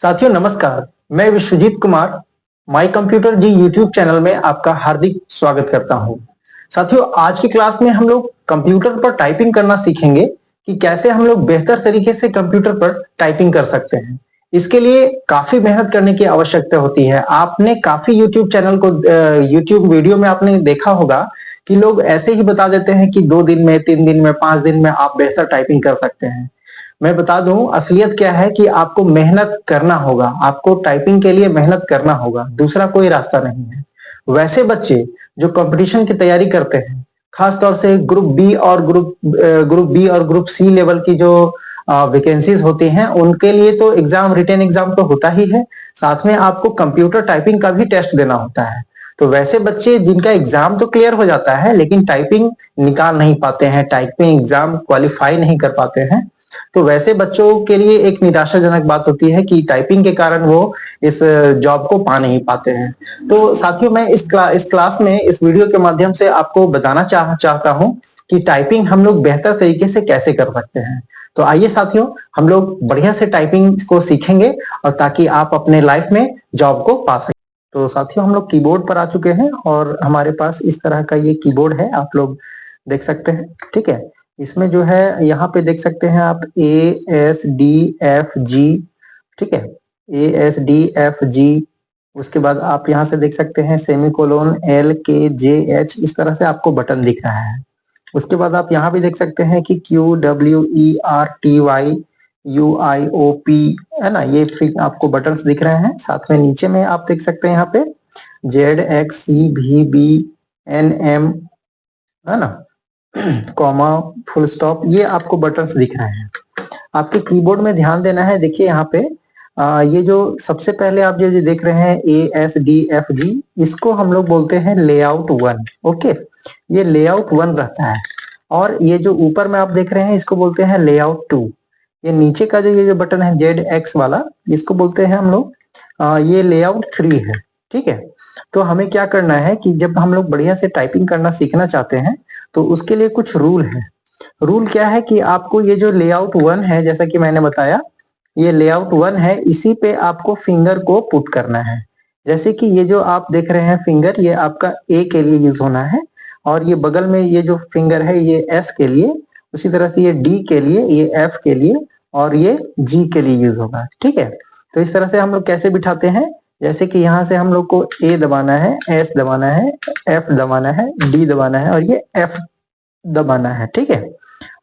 साथियों नमस्कार। मैं Vishwajeet Kumar my computer G YouTube channel में आपका हार्दिक स्वागत करता हूं। साथियों आज की क्लास में हम लोग कंप्यूटर पर टाइपिंग करना सीखेंगे कि कैसे हम लोग बेहतर तरीके से कंप्यूटर पर टाइपिंग कर सकते हैं। इसके लिए काफी मेहनत करने की आवश्यकता होती है। आपने काफी यूट्यूब चैनल को यूट्यूब वीडियो में आपने देखा होगा कि लोग ऐसे ही बता देते हैं कि 2 दिन में, 3 दिन में, 5 दिन में आप बेहतर टाइपिंग कर सकते हैं। मैं बता दूं असलियत क्या है कि आपको मेहनत करना होगा। आपको टाइपिंग के लिए मेहनत करना होगा, दूसरा कोई रास्ता नहीं है। वैसे बच्चे जो कंपटीशन की तैयारी करते हैं, खास तौर से ग्रुप बी और ग्रुप सी लेवल की जो वैकेंसीज होती हैं, उनके लिए तो एग्जाम, रिटेन एग्जाम तो होता ही है, साथ में आपको कंप्यूटर टाइपिंग का भी टेस्ट देना होता है। तो वैसे बच्चे जिनका एग्जाम तो क्लियर हो जाता है लेकिन टाइपिंग निकाल नहीं पाते हैं, टाइपिंग एग्जाम क्वालिफाई नहीं कर पाते हैं, तो वैसे बच्चों के लिए एक निराशाजनक बात होती है कि टाइपिंग के कारण वो इस जॉब को पा नहीं पाते हैं। तो साथियों मैं इस क्लास में, इस वीडियो के माध्यम से आपको बताना चाहता हूं कि टाइपिंग हम लोग बेहतर तरीके से कैसे कर सकते हैं। तो आइए साथियों, हम लोग बढ़िया से टाइपिंग को सीखेंगे और ताकि आप अपने लाइफ में जॉब को पा सकें। तो साथियों हम लोग कीबोर्ड पर आ चुके हैं और हमारे पास इस तरह का ये कीबोर्ड है, आप लोग देख सकते हैं। ठीक है, इसमें जो है यहाँ पे देख सकते हैं आप ASDFG। ठीक है, ASDFG। उसके बाद आप यहाँ से देख सकते हैं सेमीकोलोन LKJH, इस तरह से आपको बटन दिख रहा है। उसके बाद आप यहाँ भी देख सकते हैं कि QWERTY UIOP, है ना, ये आपको बटन्स दिख रहे हैं। साथ में नीचे में आप देख सकते हैं यहाँ पे ZXCVBNM, है ना, कॉमा, फुल स्टॉप, ये आपको बटन्स दिख रहे हैं। आपके कीबोर्ड में ध्यान देना है। देखिए यहाँ पे ये जो सबसे पहले आप जो देख रहे हैं ASDFG, इसको हम लोग बोलते हैं लेआउट 1। ओके, ये लेआउट 1 रहता है। और ये जो ऊपर में आप देख रहे हैं इसको बोलते हैं लेआउट 2। ये नीचे का जो ये जो बटन है ZX वाला, इसको बोलते हैं हम लोग ये लेआउट 3 है। ठीक है, तो हमें क्या करना है कि जब हम लोग बढ़िया से टाइपिंग करना सीखना चाहते हैं तो उसके लिए कुछ रूल है। रूल क्या है कि आपको ये जो लेआउट 1 है, जैसा कि मैंने बताया, ये लेआउट 1 है, इसी पे आपको फिंगर को पुट करना है। जैसे कि ये जो आप देख रहे हैं फिंगर, ये आपका A के लिए यूज होना है, और ये बगल में ये जो फिंगर है ये S के लिए, उसी तरह से ये D के लिए, ये F के लिए, और ये G के लिए यूज होगा। ठीक है, तो इस तरह से हम लोग कैसे बिठाते हैं, जैसे कि यहाँ से हम लोग को A दबाना है, S दबाना है, F दबाना है, D दबाना है, और ये F दबाना है। ठीक है,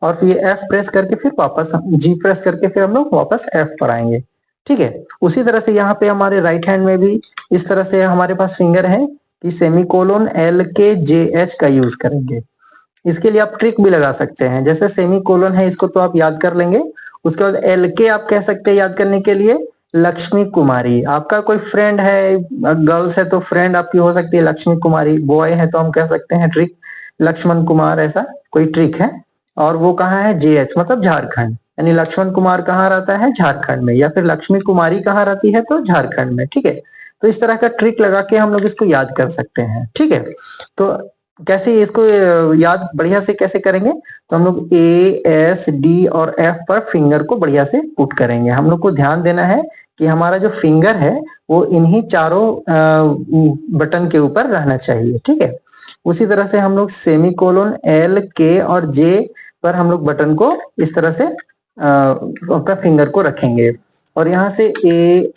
और फिर ये F प्रेस करके फिर वापस G प्रेस करके फिर हम लोग वापस F पर आएंगे। ठीक है, उसी तरह से यहाँ पे हमारे राइट हैंड में भी इस तरह से हमारे पास फिंगर है कि सेमीकोलोन LKJH का यूज करेंगे। इसके लिए आप ट्रिक भी लगा सकते हैं। जैसे सेमीकोलोन है, इसको तो आप याद कर लेंगे। उसके बाद LK आप कह सकते हैं याद करने के लिए लक्ष्मी कुमारी। आपका कोई फ्रेंड है, गर्ल्स है तो फ्रेंड आपकी हो सकती है लक्ष्मी कुमारी, बॉय है तो हम कह सकते हैं ट्रिक लक्ष्मण कुमार, ऐसा कोई ट्रिक है। और वो कहाँ है, JH मतलब झारखंड, यानी लक्ष्मण कुमार कहाँ रहता है, झारखंड में, या फिर लक्ष्मी कुमारी कहाँ रहती है, तो झारखंड में। ठीक है, तो इस तरह का ट्रिक लगा के हम लोग इसको याद कर सकते हैं। ठीक है, तो कैसे इसको याद बढ़िया से कैसे करेंगे, तो हम लोग ASD और F पर फिंगर को बढ़िया से पुट करेंगे। हम लोग को ध्यान देना है कि हमारा जो फिंगर है वो इन्हीं चारों बटन के ऊपर रहना चाहिए। ठीक है, उसी तरह से हम लोग सेमीकोलोन LK और J पर हम लोग बटन को इस तरह से अपना फिंगर को रखेंगे, और यहाँ से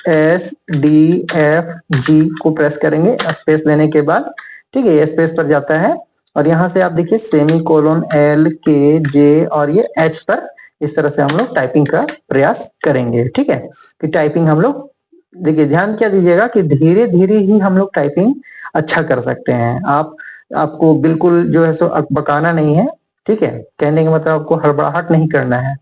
ASDFG को प्रेस करेंगे स्पेस देने के बाद। ठीक है, ये स्पेस पर जाता है, और यहाँ से आप देखिए सेमीकोलोन LKJ और ये H पर इस तरह से हम लोग टाइपिंग का प्रयास करेंगे। ठीक है, कि टाइपिंग हम लोग, देखिए ध्यान क्या दीजिएगा कि धीरे धीरे ही हम लोग टाइपिंग अच्छा कर सकते हैं। आपको बिल्कुल जो है सो अकबकाना नहीं है। ठीक है, कहने का मतलब आपको हड़बड़ाहट नहीं करना है,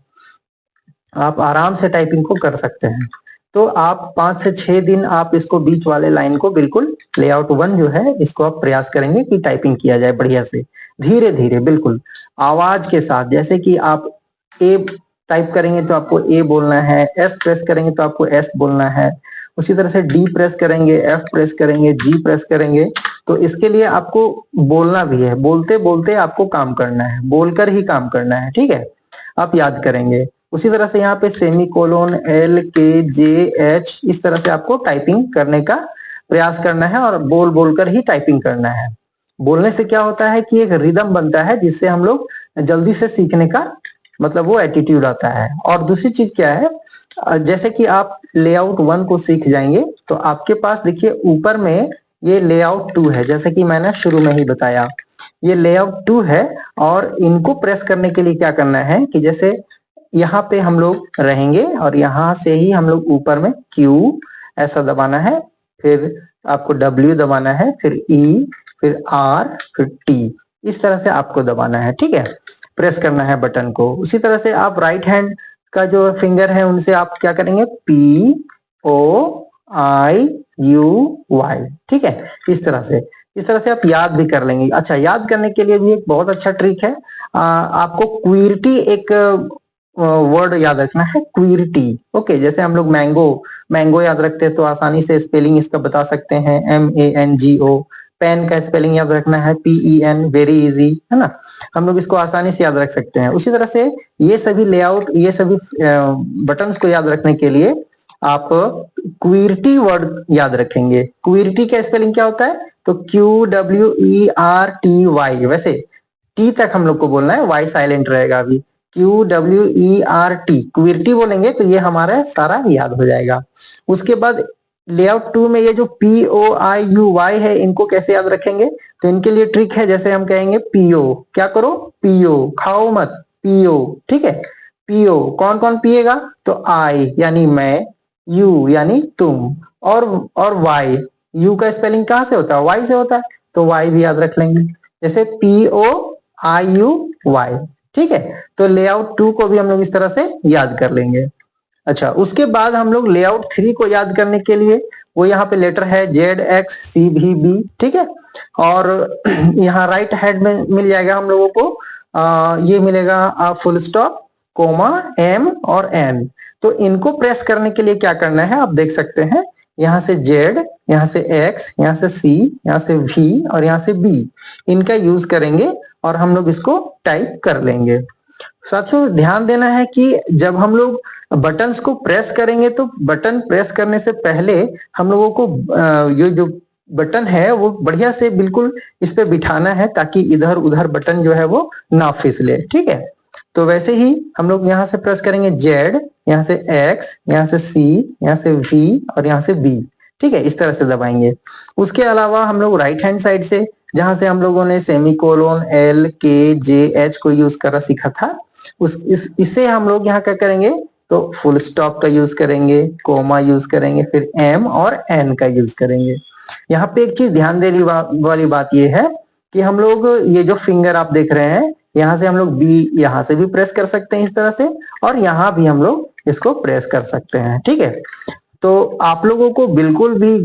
आप आराम से टाइपिंग को कर सकते हैं। तो आप 5 से 6 दिन आप इसको बीच वाले लाइन को बिल्कुल लेआउट 1 जो है इसको आप प्रयास करेंगे कि टाइपिंग किया जाए बढ़िया से, धीरे धीरे बिल्कुल आवाज के साथ। जैसे कि आप ए टाइप करेंगे तो आपको ए बोलना है, एस प्रेस करेंगे तो आपको एस बोलना है, उसी तरह से डी प्रेस करेंगे, एफ प्रेस करेंगे, जी प्रेस करेंगे। तो इसके लिए आपको बोलना भी है, बोलते बोलते आपको काम करना है, बोलकर ही काम करना है। ठीक है, आप याद करेंगे। उसी तरह से यहाँ पे सेमीकोलन, एल के जे एच, इस तरह से आपको टाइपिंग करने का प्रयास करना है और बोल बोलकर ही टाइपिंग करना है। बोलने से क्या होता है कि एक रिदम बनता है जिससे हम लोग जल्दी से सीखने का मतलब वो एटीट्यूड आता है। और दूसरी चीज क्या है, जैसे कि आप लेआउट 1 को सीख जाएंगे तो आपके पास देखिए ऊपर में ये लेआउट 2 है, जैसे कि मैंने शुरू में ही बताया ये लेआउट 2 है। और इनको प्रेस करने के लिए क्या करना है कि जैसे यहाँ पे हम लोग रहेंगे और यहाँ से ही हम लोग ऊपर में Q ऐसा दबाना है, फिर आपको W दबाना है, फिर E, फिर R, फिर T, इस तरह से आपको दबाना है, ठीक है, प्रेस करना है बटन को। उसी तरह से आप राइट हैंड का जो फिंगर है उनसे आप क्या करेंगे, POIUY, ठीक है, इस तरह से आप याद भी कर लेंगे। अच्छा, याद करने के लिए भी एक बहुत अच्छा ट्रिक है, आपको क्विर्टी एक वर्ड याद रखना है, क्विर्टी। ओके, जैसे हम लोग मैंगो याद रखते हैं तो आसानी से स्पेलिंग इसका बता सकते हैं, MANGO। पेन का स्पेलिंग याद रखना है, PEN, वेरी इजी, है ना, हम लोग इसको आसानी से याद रख सकते हैं। उसी तरह से ये सभी लेआउट, ये सभी बटन्स को याद रखने के लिए आप क्विर्टी वर्ड याद रखेंगे। क्विर्टी का स्पेलिंग क्या होता है, तो QWERTY, वैसे टी तक हम लोग को बोलना है, वाई साइलेंट रहेगा अभी। QWERT, क्विर्टी बोलेंगे तो ये हमारा सारा याद हो जाएगा। उसके बाद लेआउट 2 में ये जो POIUY है, इनको कैसे याद रखेंगे, तो इनके लिए ट्रिक है, जैसे हम कहेंगे पियो, क्या करो, पियो, खाओ मत, पियो, ठीक है, पियो, कौन कौन पिएगा, तो आई यानी मैं, यू यानी तुम, और वाई, यू का स्पेलिंग कहाँ से होता है, वाई से होता है, तो वाई भी याद रख लेंगे, जैसे POIUY, ठीक है। तो लेआउट 2 को भी हम लोग इस तरह से याद कर लेंगे। अच्छा, उसके बाद हम लोग लेआउट 3 को याद करने के लिए, वो यहाँ पे लेटर है ZXCVB, ठीक है, और यहाँ राइट हैंड में मिल जाएगा हम लोगों को ये मिलेगा फुल स्टॉप, कोमा, M और N। तो इनको प्रेस करने के लिए क्या करना है, आप देख सकते हैं, यहाँ से Z, यहाँ से X, यहाँ से C, यहाँ से V और यहाँ से B, इनका यूज करेंगे और हम लोग इसको टाइप कर लेंगे। साथियों, ध्यान देना है कि जब हम लोग बटन्स को प्रेस करेंगे तो बटन प्रेस करने से पहले हम लोगों को ये जो बटन है वो बढ़िया से बिल्कुल इस पे बिठाना है, ताकि इधर उधर बटन जो है वो ना फिसले, ठीक है। तो वैसे ही हम लोग यहाँ से प्रेस करेंगे Z, यहाँ से X, यहाँ से C, यहाँ से V और यहाँ से B, ठीक है, इस तरह से दबाएंगे। उसके अलावा हम लोग राइट हैंड साइड से, जहां से हम लोगों ने सेमीकोलन, LKJH को यूज करना सीखा था, इससे हम लोग यहाँ क्या करेंगे, तो फुल स्टॉप का यूज करेंगे, कोमा यूज करेंगे, फिर M और N का यूज करेंगे। यहाँ पे एक चीज ध्यान देने वाली बात ये है कि हम लोग ये जो फिंगर आप देख रहे हैं, यहाँ से हम लोग B यहाँ से भी प्रेस कर सकते हैं इस तरह से, और यहाँ भी हम लोग इसको प्रेस कर सकते हैं, ठीक है। तो आप लोगों को बिल्कुल भी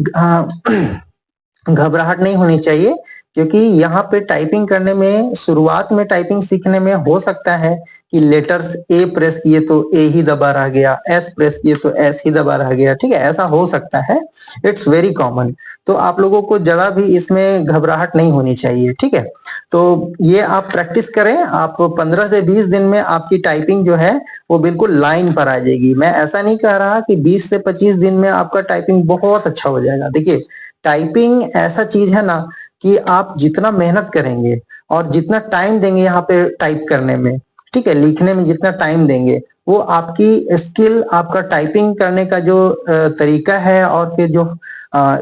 घबराहट नहीं होनी चाहिए, क्योंकि यहाँ पे टाइपिंग करने में, शुरुआत में टाइपिंग सीखने में हो सकता है कि लेटर्स ए प्रेस किए तो ए ही दबा रह गया, एस प्रेस किए तो एस ही दबा रह गया, ठीक है, ऐसा हो सकता है, इट्स वेरी कॉमन। तो आप लोगों को जरा भी इसमें घबराहट नहीं होनी चाहिए, ठीक है। तो ये आप प्रैक्टिस करें, आप 15 से 20 दिन में आपकी टाइपिंग जो है वो बिल्कुल लाइन पर आ जाएगी। मैं ऐसा नहीं कह रहा कि 20 से 25 दिन में आपका टाइपिंग बहुत अच्छा हो जाएगा। देखिए, टाइपिंग ऐसा चीज है ना कि आप जितना मेहनत करेंगे और जितना टाइम देंगे यहाँ पे टाइप करने में, ठीक है, लिखने में जितना टाइम देंगे, वो आपकी स्किल, आपका टाइपिंग करने का जो तरीका है और फिर जो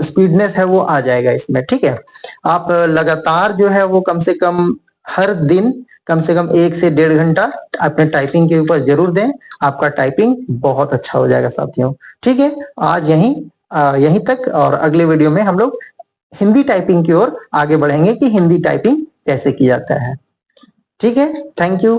स्पीडनेस है वो आ जाएगा इसमें, ठीक है। आप लगातार जो है वो कम से कम हर दिन कम से कम 1 से 1.5 घंटा अपने टाइपिंग के ऊपर जरूर दें, आपका टाइपिंग बहुत अच्छा हो जाएगा साथियों, ठीक है। आज यहीं तक, और अगले वीडियो में हम लोग हिंदी टाइपिंग की ओर आगे बढ़ेंगे कि हिंदी टाइपिंग कैसे की जाता है, ठीक है। Thank you.